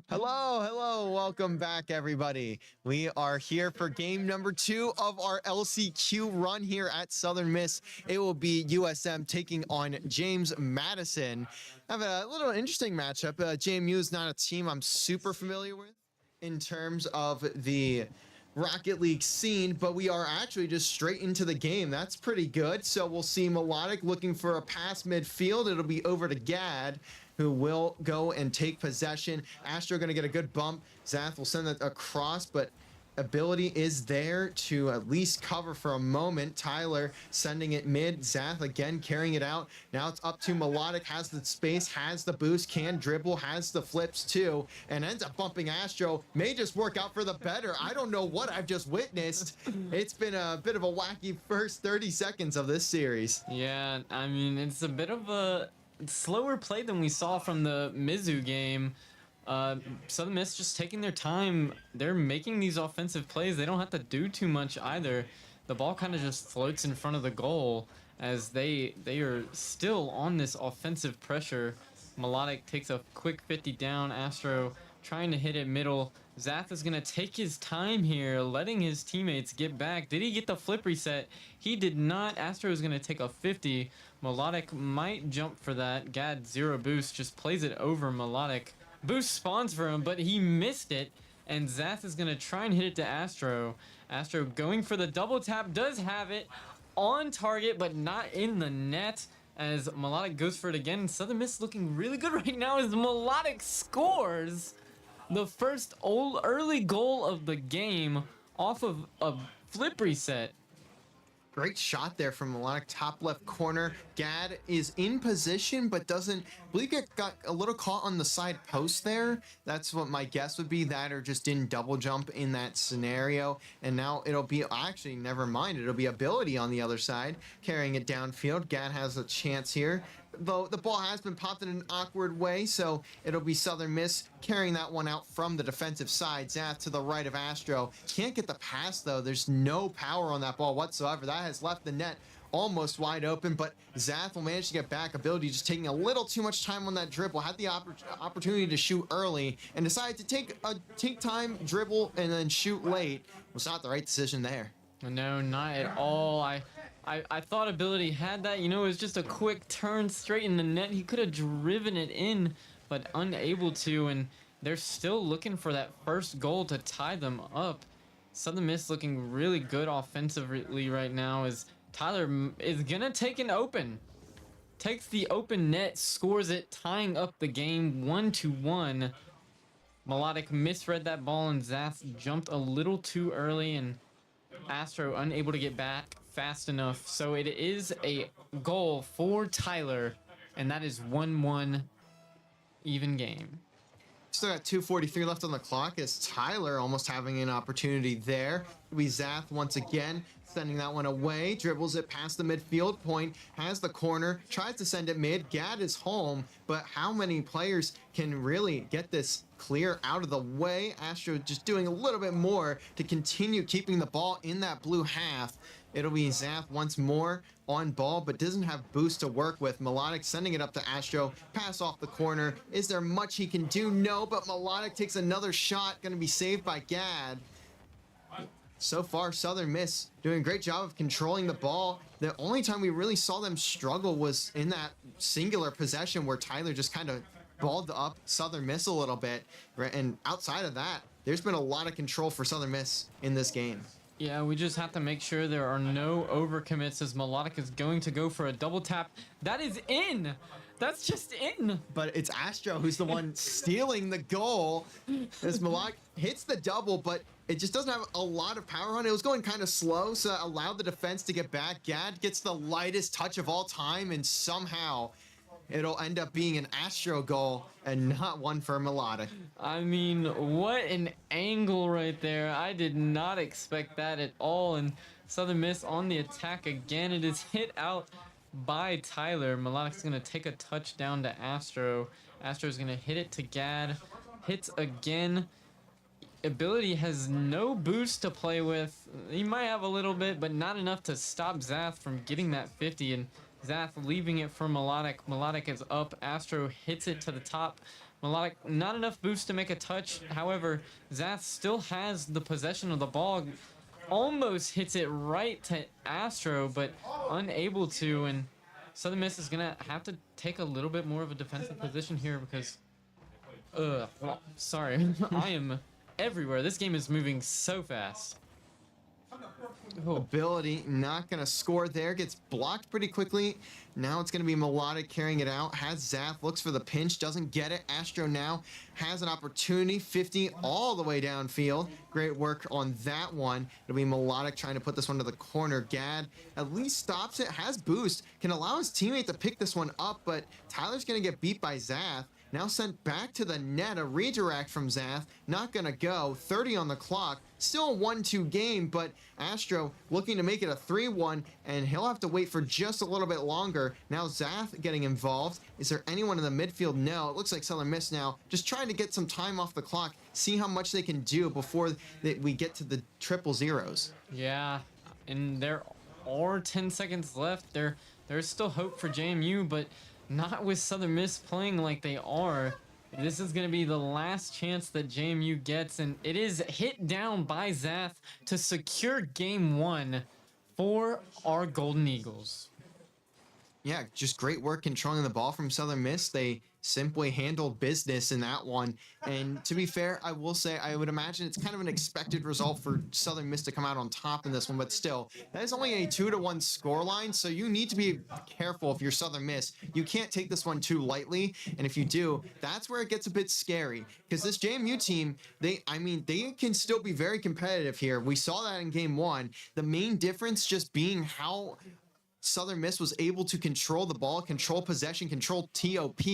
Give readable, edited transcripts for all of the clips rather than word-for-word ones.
Hello, welcome back, everybody. We are here for game number 2 of our LCQ run here at Southern Miss. It will be USM taking on James Madison. I have a little interesting matchup. JMU is not a team I'm super familiar with in terms of the Rocket League scene, but we are actually just straight into the game. That's pretty good. So we'll see Melodic looking for a pass midfield. It'll be over to Gad, who will go and take possession. Astro going to get a good bump. Zath will send that across, but ability is there to at least cover for a moment. Tyler sending it mid. Zath again carrying it out. Now it's up to Melodic. Has the space, has the boost, can dribble, has the flips too, and ends up bumping Astro. May just work out for the better. I don't know what I've just witnessed. It's been a bit of a wacky first 30 seconds of this series. Yeah, I mean, it's a bit of a slower play than we saw from the Mizzou game. Southern Miss just taking their time. They're making these offensive plays. They don't have to do too much either. The ball kind of just floats in front of the goal as they are still on this offensive pressure. Melodic takes a quick 50 down. Astro trying to hit it middle. Zath is going to take his time here, letting his teammates get back. Did he get the flip reset? He did not. Astro is going to take a 50. Melodic might jump for that. Gad, 0 boost, just plays it over Melodic. Boost spawns for him, but he missed it, and Zath is going to try and hit it to Astro. Astro going for the double tap, does have it on target, but not in the net, as Melodic goes for it again. Southern Miss looking really good right now as Melodic scores the first early goal of the game off of a flip reset. Great shot there from Melodic, top left corner. Gad is in position, but doesn't, I believe it got a little caught on the side post there. That's what my guess would be, that or just didn't double jump in that scenario. And now it'll be, actually, never mind, it'll be Ability on the other side, carrying it downfield. Gad has a chance here, though the ball has been popped in an awkward way, so it'll be Southern Miss carrying that one out from the defensive side. Zath to the right of Astro. Can't get the pass, though. There's no power on that ball whatsoever. That has left the net almost wide open, but Zath will manage to get back. Ability just taking a little too much time on that dribble. Had the opportunity to shoot early and decided to take time, dribble, and then shoot late. Was not the right decision there. No, not at all. I thought Ability had that. You know, it was just a quick turn straight in the net. He could have driven it in, but unable to, and they're still looking for that first goal to tie them up. Southern Miss looking really good offensively right now as Tyler is going to take an open. Takes the open net, scores it, tying up the game 1-1. Melodic misread that ball, and Zath jumped a little too early, and Astro unable to get back fast enough. So it is a goal for Tyler, and that is 1-1 even game. Still got 2:43 left on the clock as Tyler almost having an opportunity there. It'll be Zath once again, sending that one away, dribbles it past the midfield point, has the corner, tries to send it mid. Gad is home, but how many players can really get this clear out of the way? Astro just doing a little bit more to continue keeping the ball in that blue half. It'll be Zath once more on ball, but doesn't have boost to work with. Melodic sending it up to Astro, pass off the corner. Is there much he can do? No, but Melodic takes another shot, going to be saved by Gad. So far, Southern Miss doing a great job of controlling the ball. The only time we really saw them struggle was in that singular possession where Tyler just kind of balled up Southern Miss a little bit. And outside of that, there's been a lot of control for Southern Miss in this game. Yeah, we just have to make sure there are no overcommits as Melodic is going to go for a double tap. That is in! That's just in! But it's Astro who's the one stealing the goal as Melodic hits the double, but it just doesn't have a lot of power on it. It was going kind of slow, so it allowed the defense to get back. Gad gets the lightest touch of all time, and somehow it'll end up being an Astro goal and not one for Melodic. I mean, what an angle right there. I did not expect that at all. And Southern Miss on the attack again. It is hit out by Tyler. Melodic's going to take a touchdown to Astro. Astro's going to hit it to Gad. Hits again. Ability has no boost to play with. He might have a little bit, but not enough to stop Zath from getting that 50. And Zath leaving it for Melodic. Melodic is up. Astro hits it to the top Melodic, not enough boost to make a touch. However, Zath still has the possession of the ball. Almost hits it right to Astro, but unable to. And Southern Miss is going to have to take a little bit more of a defensive position here because... sorry. I am everywhere. This game is moving so fast. Oh. Ability not gonna score there, gets blocked pretty quickly. Now it's gonna be Melodic carrying it out. Has Zath, looks for the pinch, doesn't get it. Astro now has an opportunity, 50 all the way downfield. Great work on that one. It'll be Melodic trying to put this one to the corner. Gad at least stops it, has boost, can allow his teammate to pick this one up, but Tyler's gonna get beat by Zath. Now sent back to the net, a redirect from Zath, not gonna go, 30 on the clock, still a 1-2 game, but Astro looking to make it a 3-1, and he'll have to wait for just a little bit longer. Now Zath getting involved. Is there anyone in the midfield? No, it looks like Southern Miss now, just trying to get some time off the clock, see how much they can do before we get to the triple zeros. Yeah, and there are 10 seconds left. There's still hope for JMU, but not with Southern Miss playing like they are. This is going to be the last chance that JMU gets, and it is hit down by Zath to secure game 1 for our Golden Eagles. Yeah, just great work controlling the ball from Southern Miss. They simply handled business in that one. And to be fair, I will say, I would imagine it's kind of an expected result for Southern Miss to come out on top in this one, but still, that is only a 2-1 scoreline, so you need to be careful if you're Southern Miss. You can't take this one too lightly, and if you do, that's where it gets a bit scary, because this JMU team, they can still be very competitive here. We saw that in game 1. The main difference just being how Southern Miss was able to control the ball, control possession, control TOP,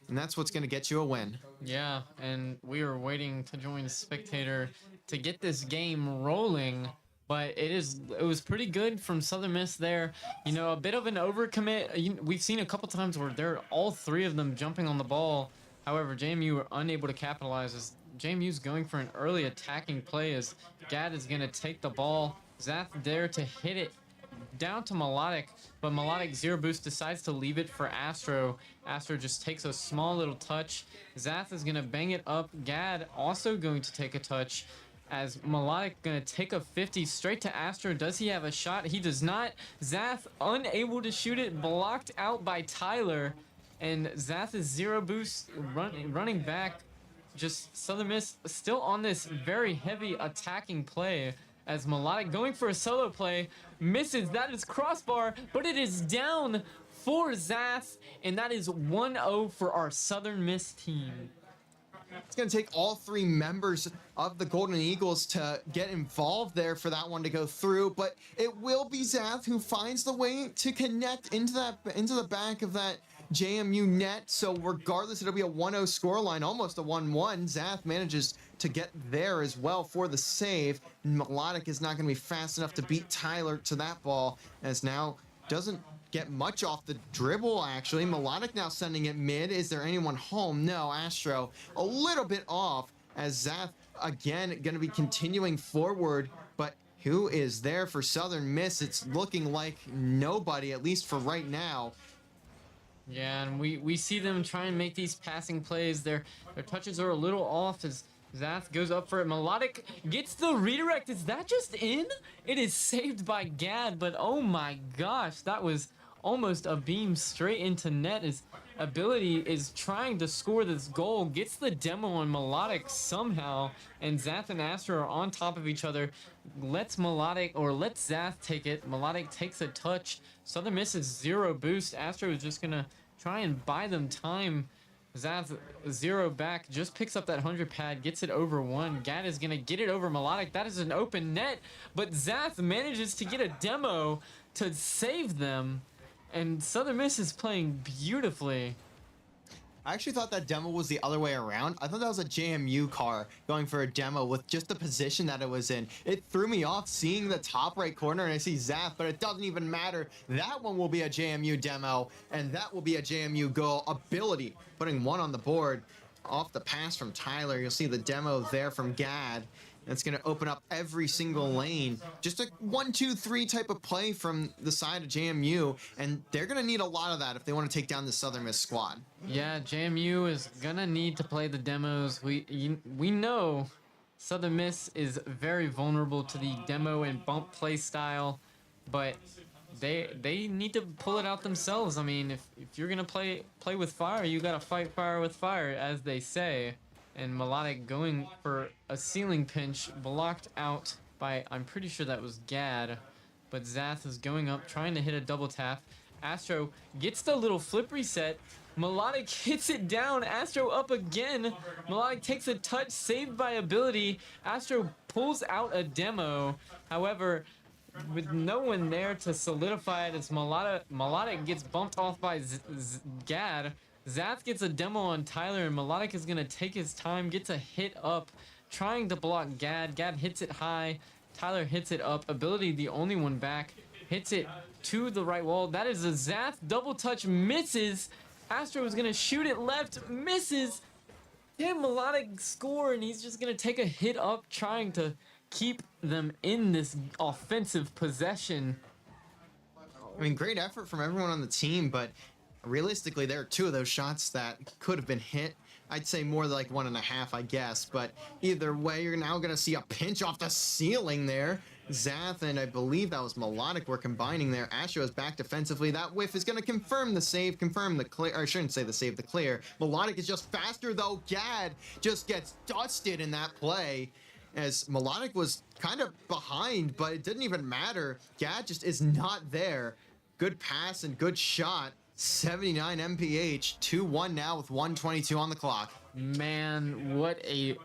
and that's what's going to get you a win. Yeah, and we were waiting to join Spectator to get this game rolling, but it was pretty good from Southern Miss there. You know, a bit of an overcommit. We've seen a couple times where they're all three of them jumping on the ball. However, JMU were unable to capitalize as JMU's going for an early attacking play as Gad is going to take the ball. Zath there to hit it down to Melodic, but Melodic zero boost decides to leave it for Astro. Astro just takes a small little touch. Zath is going to bang it up. Gad also going to take a touch as Melodic going to take a 50 straight to Astro. Does he have a shot? He does not. Zath unable to shoot it, blocked out by Tyler, and Zath is zero boost running back. Just Southern Miss still on this very heavy attacking play as Melodic going for a solo play, misses. That is crossbar, but it is down for Zath, and that is 1-0 for our Southern Miss team. It's going to take all three members of the Golden Eagles to get involved there for that one to go through, but it will be Zath who finds the way to connect into the back of that JMU net. So regardless, it'll be a 1-0 scoreline, almost a 1-1. Zath manages to get there as well for the save. Melodic is not going to be fast enough to beat Tyler to that ball, as now doesn't get much off the dribble, actually. Melodic now sending it mid. Is there anyone home? No. Astro a little bit off as Zath again going to be continuing forward, but who is there for Southern Miss? It's looking like nobody, at least for right now. Yeah, and we see them try and make these passing plays. Their touches are a little off as Zath goes up for it. Melodic gets the redirect. Is that just in? It is saved by Gad, but oh my gosh, that was almost a beam straight into net. His ability is trying to score this goal, gets the demo on Melodic somehow, and Zath and Astro are on top of each other. Lets Zath take it. Melodic takes a touch. Southern Miss is zero boost. Astro is just gonna try and buy them time. Zath zero back, just picks up that 100 pad, gets it over one. Gad is gonna get it over Melodic. That is an open net, but Zath manages to get a demo to save them. And Southern Miss is playing beautifully. I actually thought that demo was the other way around. I thought that was a JMU car going for a demo with just the position that it was in. It threw me off seeing the top right corner and I see Zath, but it doesn't even matter. That one will be a JMU demo, and that will be a JMU goal. Ability, putting one on the board off the pass from Tyler. You'll see the demo there from Gad. That's going to open up every single lane. Just a 1-2-3 type of play from the side of JMU, and they're going to need a lot of that if they want to take down the Southern Miss squad. Yeah, JMU is gonna need to play the demos. We know Southern Miss is very vulnerable to the demo and bump play style, but they need to pull it out themselves. I mean, if you're gonna play with fire, you gotta fight fire with fire, as they say. And Melodic going for a ceiling pinch, blocked out by, I'm pretty sure that was Gad, but Zath is going up, trying to hit a double tap. Astro gets the little flip reset. Melodic hits it down. Astro up again. Melodic takes a touch, saved by ability. Astro pulls out a demo. However, with no one there to solidify it, as Melodic gets bumped off by Gad. Zath gets a demo on Tyler, and Melodic is going to take his time, gets a hit up, trying to block Gad. Gad hits it high. Tyler hits it up. Ability, the only one back, hits it to the right wall. That is a Zath double touch, misses. Astro is going to shoot it left, misses. Damn, Melodic score, and he's just going to take a hit up, trying to keep them in this offensive possession. I mean, great effort from everyone on the team, but realistically, there are two of those shots that could have been hit. I'd say more like 1.5, I guess, but either way, you're now going to see a pinch off the ceiling there. Zath and I believe that was Melodic were combining there. Astro is back defensively. That whiff is going to confirm the save, confirm the clear, or I shouldn't say the save, the clear. Melodic is just faster though. Gad just gets dusted in that play, as Melodic was kind of behind, but it didn't even matter. Gad just is not there. Good pass and good shot. 79 MPH, 2-1 now with 1:22 on the clock. Man, what a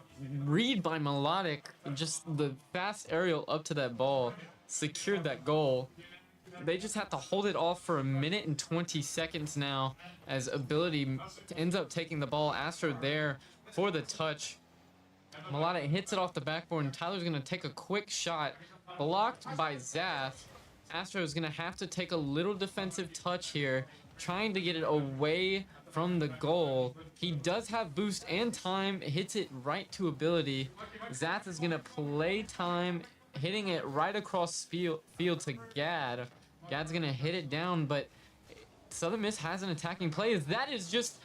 read by Melodic. Just the fast aerial up to that ball secured that goal. They just have to hold it off for 1 and 20 seconds now, as Ability ends up taking the ball. Astro there for the touch. Melodic hits it off the backboard, and Tyler's going to take a quick shot, blocked by Zath. Astro is going to have to take a little defensive touch here, trying to get it away from the goal. He does have boost and time, hits it right to Ability. Zath is going to play time, hitting it right across field to Gad. Gad's going to hit it down, but Southern Miss has an attacking play. That's just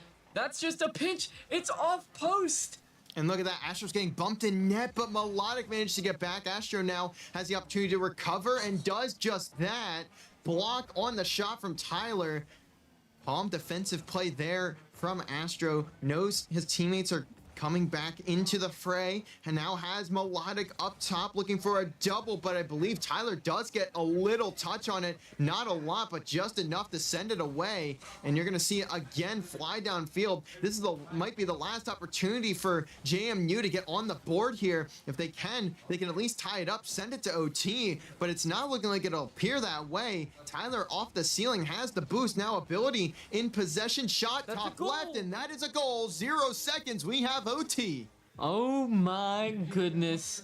a pinch. It's off post. And look at that, Astro's getting bumped in net, but Melodic managed to get back. Astro now has the opportunity to recover and does just that. Block on the shot from Tyler. Palm defensive play there from Astro. Knows his teammates are coming back into the fray, and now has Melodic up top looking for a double, but I believe Tyler does get a little touch on it. Not a lot, but just enough to send it away, and you're going to see it again fly downfield. This is might be the last opportunity for JMU to get on the board here. If they can at least tie it up, send it to OT, but it's not looking like it'll appear that way. Tyler off the ceiling has the boost. Now Ability in possession, shot top left, and that is a goal. 0 seconds. We have OT. Oh my goodness.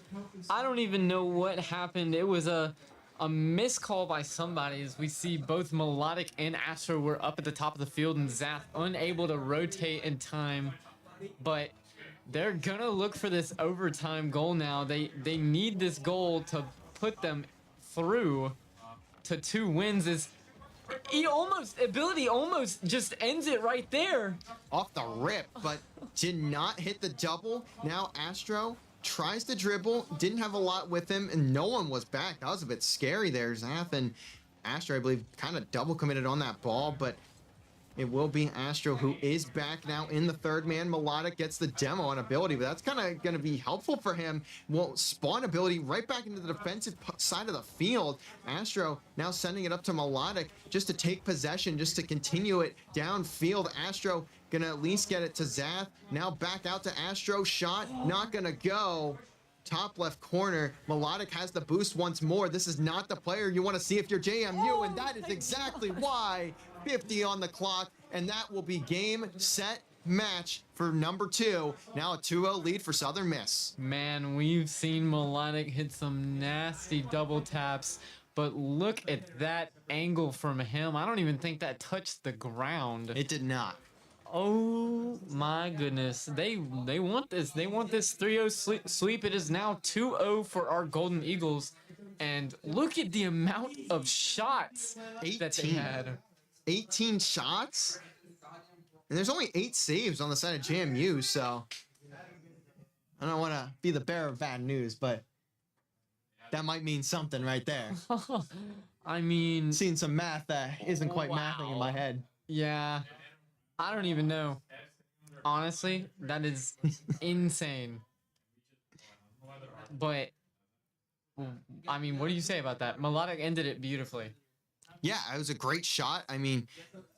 I don't even know what happened. It was a miscall by somebody, as we see both Melodic and Astro were up at the top of the field, and Zath unable to rotate in time. But they're gonna look for this overtime goal now. They need this goal to put them through to 2 wins. Ability almost just ends it right there. Off the rip, but did not hit the double. Now Astro tries to dribble, didn't have a lot with him, and no one was back. That was a bit scary there. Zath and Astro, I believe, kind of double committed on that ball, but it will be Astro who is back now in the third man. Melodic gets the demo on Ability, but that's kind of going to be helpful for him. Will spawn Ability right back into the defensive side of the field. Astro now sending it up to Melodic just to take possession, just to continue it downfield. Astro going to at least get it to Zath. Now back out to Astro. Shot not going to go. Top left corner. Melodic has the boost once more. This is not the player you want to see if you're JMU, and that is exactly why. 50 on the clock, and that will be game, set, match for number 2. Now a 2-0 lead for Southern Miss. Man, we've seen Melodic hit some nasty double taps, but look at that angle from him. I don't even think that touched the ground. It did not. Oh my goodness. They want this. They want this 3-0 sweep. It is now 2-0 for our Golden Eagles. And look at the amount of shots that they 18. had. 18 shots? And there's only 8 saves on the side of JMU, so I don't want to be the bearer of bad news, but that might mean something right there. I mean, Seeing some math that isn't quite mathing in my head. yeah. I don't even know. Honestly, that is insane. But I mean, what do you say about that? Melodic ended it beautifully. Yeah, it was a great shot. I mean,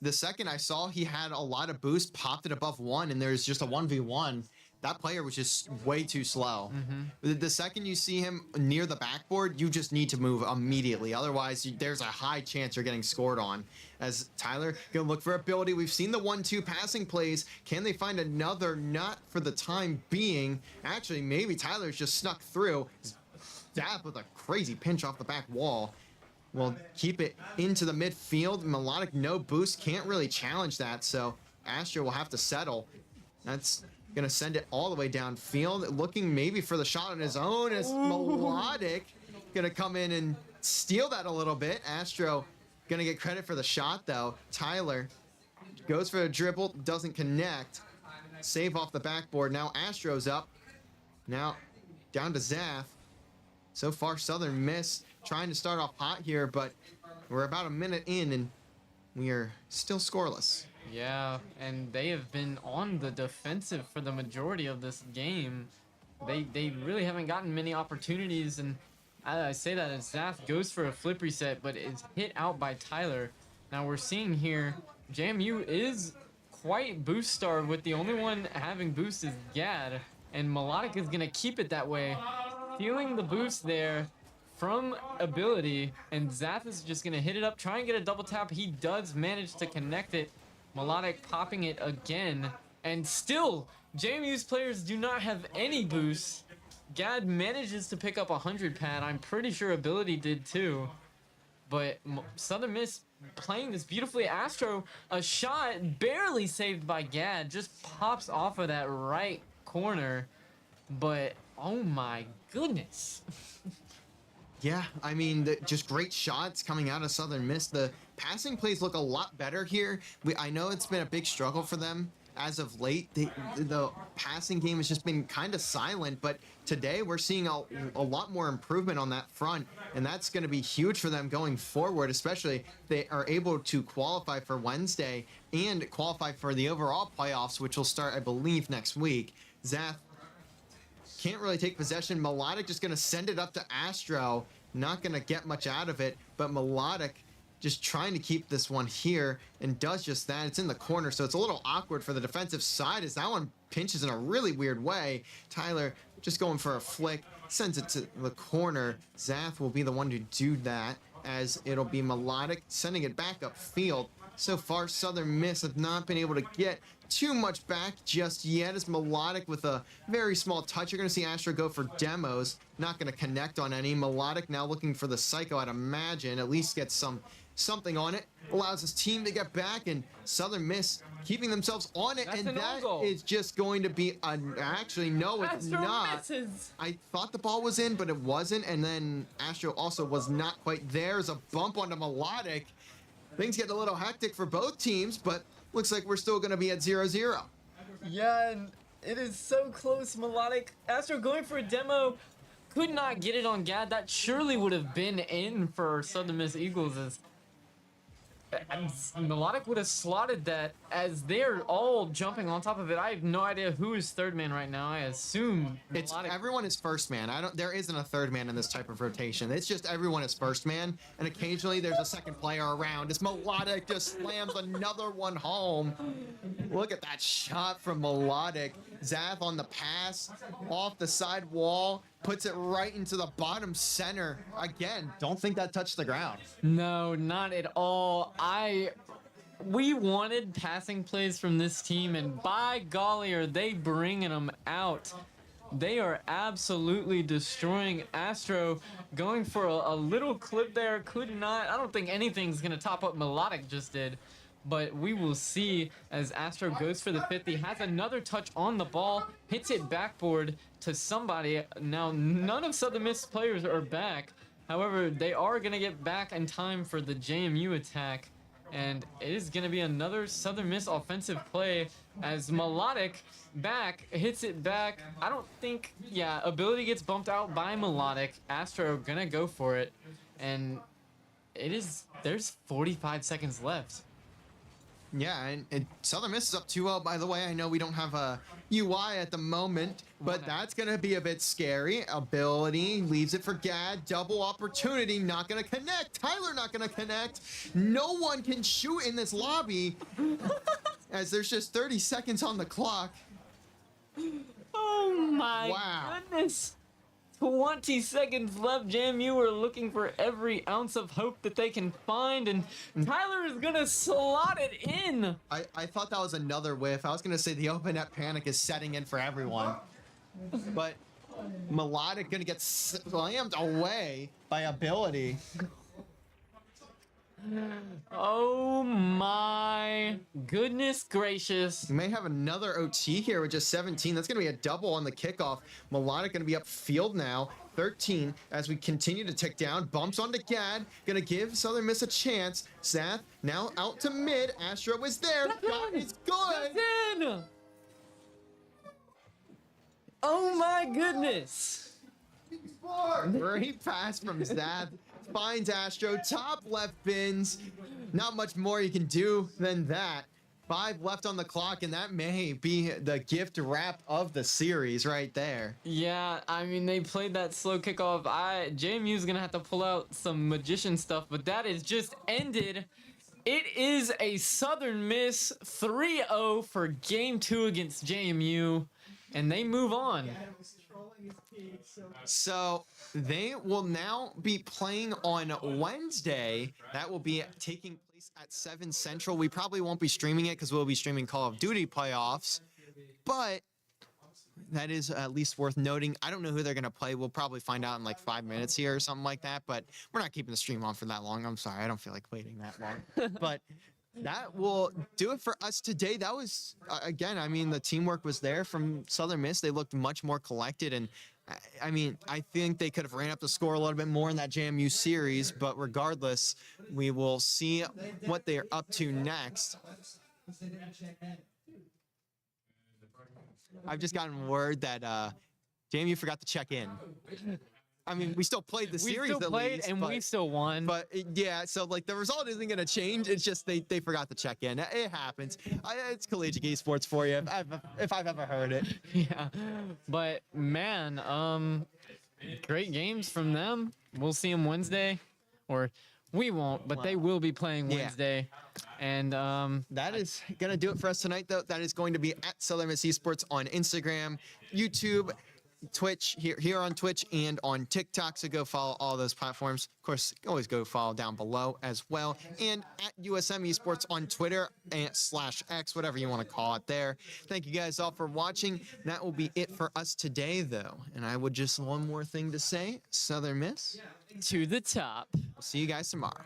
the second I saw he had a lot of boost, popped it above 1, and there's just a 1v1. That player was just way too slow. The second you see him near the backboard, you just need to move immediately. Otherwise, there's a high chance you're getting scored on. As Tyler gonna look for ability. We've seen the 1-2 passing plays. Can they find another? Not for the time being. Actually, maybe Tyler's just snuck through. Zap with a crazy pinch off the back wall. Will keep it into the midfield. Melodic no boost, can't really challenge that, so Astro will have to settle. That's gonna send it all the way downfield, looking maybe for the shot on his own as Melodic gonna come in and steal that a little bit. Astro gonna get credit for the shot though. Tyler goes for a dribble, doesn't connect. Save off the backboard. Now Astro's up. Now down to Zath. So far, Southern Miss trying to start off hot here, but we're about a minute in and we are still scoreless. Yeah, and they have been on the defensive for the majority of this game. They really haven't gotten many opportunities, and I say that as Zath goes for a flip reset, but is hit out by Tyler. Now we're seeing here, JMU is quite boost starved, with the only one having boost is Gad, and Melodic is gonna keep it that way. Feeling the boost there from ability, and Zath is just gonna hit it up, try and get a double tap. He does manage to connect it. Melodic popping it again, and still JMU's players do not have any boost. Gad manages to pick up 100 pad. I'm pretty sure ability did too, but Southern Miss playing this beautifully. Astro, a shot barely saved by Gad, just pops off of that right corner, but oh my goodness. Yeah, I mean, just great shots coming out of Southern Miss. The passing plays look a lot better here. I know it's been a big struggle for them as of late. The passing game has just been kind of silent, but today we're seeing a lot more improvement on that front, and that's going to be huge for them going forward, especially if they are able to qualify for Wednesday and qualify for the overall playoffs, which will start, I believe, next week. Zath can't really take possession. Melodic just going to send it up to Astro. Not going to get much out of it, but Melodic just trying to keep this one here and does just that. It's in the corner, so it's a little awkward for the defensive side as that one pinches in a really weird way. Tyler just going for a flick, sends it to the corner. Zath will be the one to do that, as it'll be Melodic sending it back upfield. So far, Southern Miss have not been able to get too much back just yet, as Melodic with a very small touch. You're going to see Astro go for demos, not going to connect on any. Melodic now looking for the Psycho, I'd imagine, at least get something on it. Allows his team to get back, and Southern Miss keeping themselves on it. That's and an that goal. is just going to be actually, no, it's Astro not. misses. I thought the ball was in, but it wasn't, and then Astro also was not quite there. There's a bump onto Melodic. Things get a little hectic for both teams, but looks like we're still going to be at 0-0. Yeah, and it is so close. Melodic, Astro going for a demo, could not get it on Gad. That surely would have been in for Southern Miss Eagles, as Melodic would have slotted that, as they're all jumping on top of it. I have no idea who is third man right now. I assume Melodic. Everyone is first man. There isn't a third man in this type of rotation. It's just everyone is first man, and occasionally there's a second player around. As Melodic just slams another one home. Look at that shot from Melodic. Zath on the pass, off the side wall, puts it right into the bottom center. Again, don't think that touched the ground. No, not at all. We wanted passing plays from this team, and by golly, are they bringing them out. They are absolutely destroying Astro. Going for a little clip there, could not. I don't think anything's going to top what Melodic just did. but we will see as Astro goes for the 50, has another touch on the ball, hits it backboard to somebody. Now, none of Southern Miss players are back. However, they are going to get back in time for the JMU attack. And it is going to be another Southern Miss offensive play as Melodic back hits it back. I don't think, yeah, ability gets bumped out by Melodic. Astro going to go for it. And there's 45 seconds left. Yeah, and Southern Miss is up 2-0, by the way. I know we don't have a UI at the moment, but that's going to be a bit scary. Ability leaves it for Gad. Double opportunity, not going to connect. Tyler not going to connect. No one can shoot in this lobby as there's just 30 seconds on the clock. Oh my goodness. 20 seconds left. JMU are looking for every ounce of hope that they can find, and Tyler is gonna slot it in. I thought that was another whiff. I was gonna say the open net panic is setting in for everyone, but Melodic gonna get slammed away by Ability. Oh my goodness gracious. We may have another OT here with just 17. That's going to be a double on the kickoff. Melodic going to be upfield now. 13 as we continue to tick down. Bumps onto Gad. Going to give Southern Miss a chance. Sath now out to mid. Astro is there. God is good. That's in. Oh my goodness. Great pass from Zath. Finds Astro, top left bins. Not much more you can do than that. 5 left on the clock, and that may be the gift wrap of the series right there. Yeah, I mean, they played that slow kickoff. JMU's gonna have to pull out some magician stuff, but that is just ended. It is a Southern Miss 3-0 for Game 2 against JMU, and they move on. So they will now be playing on Wednesday. That will be taking place at 7 Central. We probably won't be streaming it because we'll be streaming Call of Duty playoffs. But that is at least worth noting. I don't know who they're going to play. We'll probably find out in like 5 minutes here or something like that. But we're not keeping the stream on for that long. I'm sorry. I don't feel like waiting that long. But that will do it for us today. That was, again, I mean, the teamwork was there from Southern Miss. They looked much more collected, and I mean, I think they could have ran up the score a little bit more in that JMU series, but regardless, we will see what they're up to next. I've just gotten word that JMU forgot to check in. I mean, we still played the series at least, and we still won. But yeah, so like the result isn't going to change. It's just they forgot to check in. It happens. It's collegiate esports for you, if I've ever heard it. Yeah, but man, great games from them. We'll see them Wednesday, or we won't, but they will be playing Wednesday. And that is going to do it for us tonight, though. That is going to be at Southern Miss Esports on Instagram, YouTube, Twitch, here on Twitch, and on TikTok. So go follow all those platforms. Of course, always go follow down below as well. And at USM Esports on Twitter and /X, whatever you want to call it there. Thank you guys all for watching. That will be it for us today, though. And I would just one more thing to say. Southern Miss to the top. We'll see you guys tomorrow.